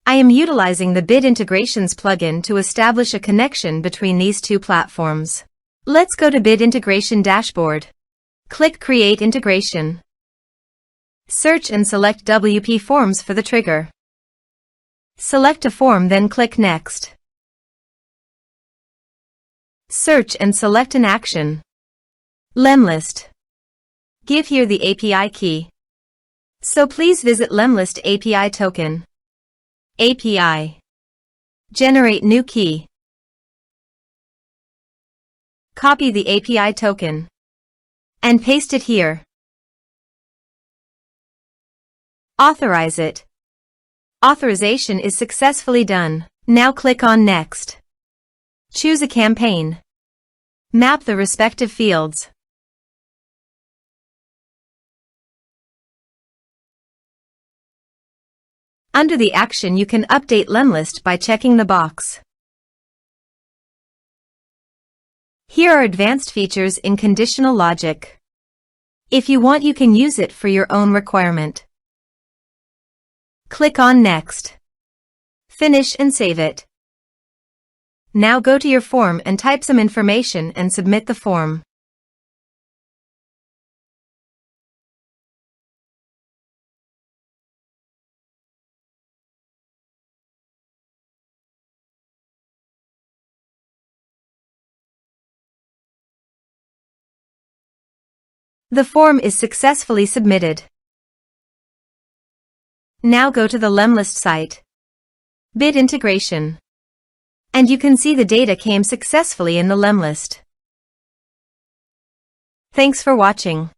I am utilizing the Bit Integrations plugin to establish a connection between these two platforms. Let's go to Bit Integration Dashboard. Click Create Integration. Search and select WPForms for the trigger. Select a form, then click Next. Search and select an action. Lemlist. Give here the API key. So please visit Lemlist API token. API. Generate new key. Copy the API token and paste it here. Authorize it. Authorization is successfully done. Now click on Next. Choose a campaign. Map the respective fields. Under the action, you can update Lemlist by checking the box. Here are advanced features in conditional logic. If you want, you can use it for your own requirement. Click on Next. Finish and save it. Now go to your form and type some information and submit the form. The form is successfully submitted. Now go to the Lemlist site. Bit Integration. And you can see the data came successfully in the Lemlist. Thanks for watching.